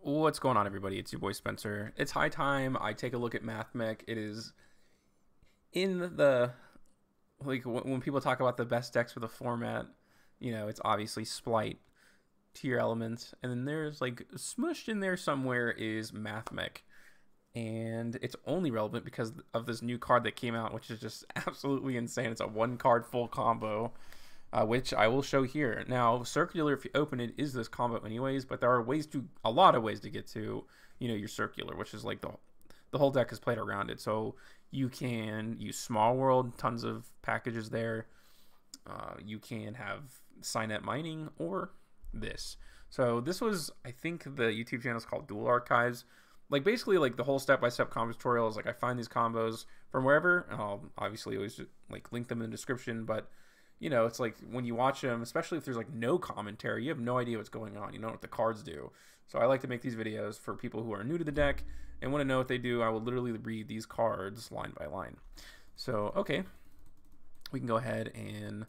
What's going on, everybody? It's your boy Spencer. It's high time I take a look at Mathmech. It is in the, like, when people talk about the best decks for the format, it's obviously Splight, Tearelement, and then there's, like, smushed in there somewhere is Mathmech. And it's only relevant because of this new card that came out, which is just absolutely insane. It's a one-card full combo, which I will show here. Now, circular, if you open it, is this combo anyways, but there are a lot of ways to get to, your circular, which is like the whole deck is played around it. So you can use Small World, tons of packages there. You can have Signet Mining or this. So this was, I think the YouTube channel is called Dual Archives. Like, basically, like, the whole step-by-step combo tutorial is, like, I find these combos from wherever, and I'll obviously always, like, link them in the description, but, it's like, when you watch them, especially if there's, like, no commentary, you have no idea what's going on, you know what the cards do. So I like to make these videos for people who are new to the deck and want to know what they do. I will literally read these cards line by line. So, okay, we can go ahead and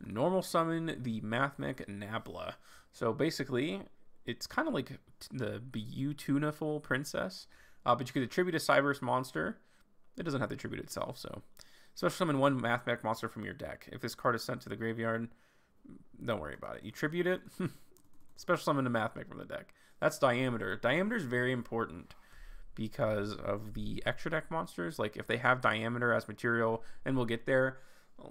normal summon the Mathmech Nabla. So, basically, it's kind of like the Beautiful Princess, but you could attribute a Cyberse monster. It doesn't have to attribute itself, so special summon one Mathmech monster from your deck. If this card is sent to the graveyard, don't worry about it. You tribute it, special summon a Mathmech from the deck. That's Diameter. Diameter is very important because of the extra deck monsters. Like, if they have Diameter as material, and we'll get there,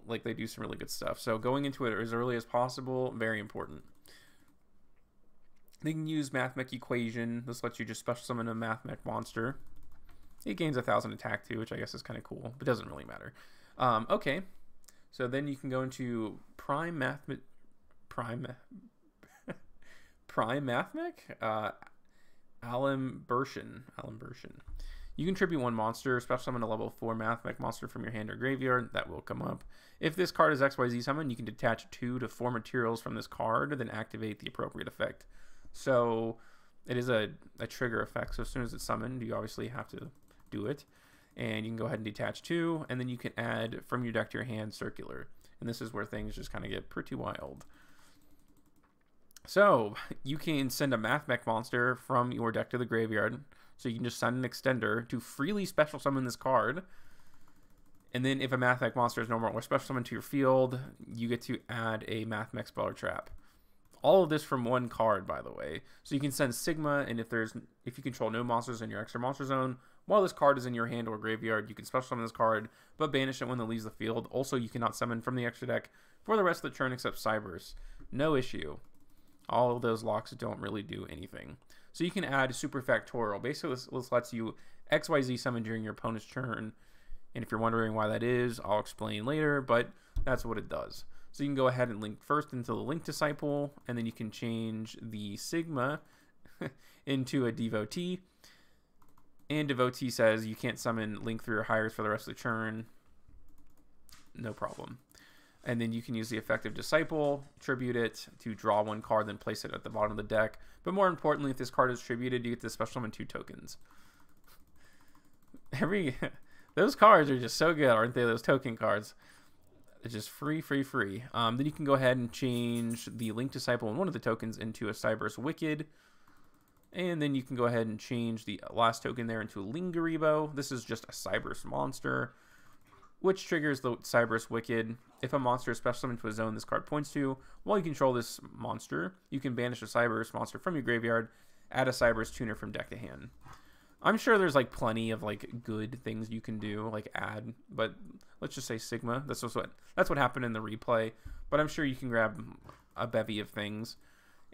like, they do some really good stuff. So going into it as early as possible, very important. They can use Mathmech Equation. This lets you just special summon a Mathmech monster. It gains 1,000 attack too, which I guess is kind of cool, but doesn't really matter. Okay, so then you can go into Prime Mathmech. Alimbertion. You can tribute one monster, special summon a level 4 Mathmech monster from your hand or graveyard. That will come up. If this card is XYZ summon, you can detach 2 to 4 materials from this card, then activate the appropriate effect. So it is a trigger effect. So as soon as it's summoned, you obviously have to do it. And you can go ahead and detach 2, and then you can add from your deck to your hand circular. And this is where things just kind of get pretty wild. So you can send a Mathmech monster from your deck to the graveyard. So you can just send an extender to freely special summon this card. And then if a Mathmech monster is no more or special summon to your field, you get to add a Mathmech spell or trap. All of this from one card, by the way. So you can send Sigma, and if you control no monsters in your extra monster zone, while this card is in your hand or graveyard, you can special summon this card, but banish it when it leaves the field. Also, you cannot summon from the extra deck for the rest of the turn except Cyberse. No issue. All of those locks don't really do anything. So you can add Super Factorial. Basically, this lets you XYZ summon during your opponent's turn. And if you're wondering why that is, I'll explain later, but that's what it does. So you can go ahead and link first into the Link Disciple, and then you can change the Sigma into a Devotee. And Devotee says you can't summon Link 3 or higher for the rest of the turn. No problem. And then you can use the effect of Disciple, tribute it to draw one card, then place it at the bottom of the deck. But more importantly, if this card is tributed, you get to special summon 2 tokens. Those cards are just so good, aren't they? Those token cards. It's just free. Then you can go ahead and change the Link Disciple and one of the tokens into a Cyberse Wicked. And then you can go ahead and change the last token there into a Lingaribo. This is just a Cyberse monster, which triggers the Cyberse Wicked. If a monster is special summoned to a zone this card points to, while you control this monster, you can banish a Cyberse monster from your graveyard, add a Cyberse tuner from deck to hand. I'm sure there's, like, plenty of, like, good things you can do, like add, but let's just say Sigma. That's what happened in the replay. But I'm sure you can grab a bevy of things,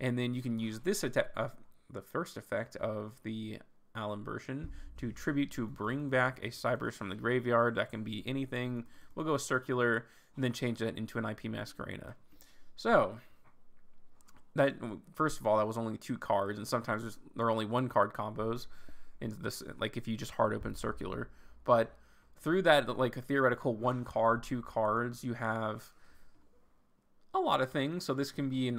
and then you can use this the first effect of the Alimbertion to tribute to bring back a Cyberse from the graveyard. That can be anything. We'll go circular, and then change that into an IP Masquerena. So that, first of all, that was only 2 cards, and sometimes there are only 1 card combos. Into this, like, if you just hard open circular, but through that, like, a theoretical 1 card, 2 cards, you have a lot of things. So this can be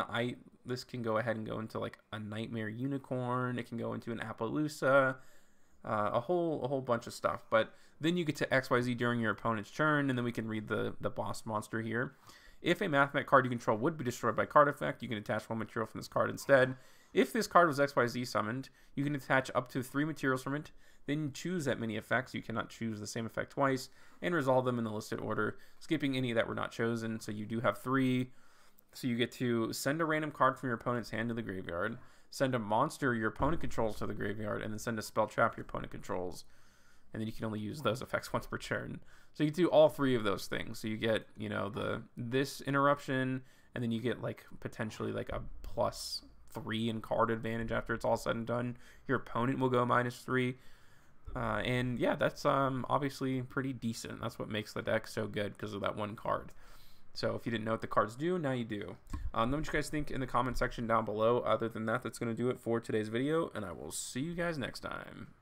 this can go ahead and go into, like, a Nightmare Unicorn. It can go into an Appaloosa, a whole bunch of stuff. But then you get to XYZ during your opponent's turn, and then we can read the boss monster here. If a Mathmech card you control would be destroyed by card effect, you can attach one material from this card instead. If this card was XYZ summoned, you can attach up to 3 materials from it, then choose that many effects. You cannot choose the same effect twice, and resolve them in the listed order, skipping any that were not chosen. So you do have 3. So you get to send a random card from your opponent's hand to the graveyard, send a monster your opponent controls to the graveyard, and then send a spell trap your opponent controls. And then you can only use those effects once per turn. So you can do all 3 of those things. So you get, you know, this interruption, and then you get like potentially like a +3 in card advantage after it's all said and done. Your opponent will go -3. And yeah, that's obviously pretty decent. That's what makes the deck so good, because of that one card. So if you didn't know what the cards do, now you do. Let me know what you guys think in the comment section down below. Other than that, that's going to do it for today's video, and I will see you guys next time.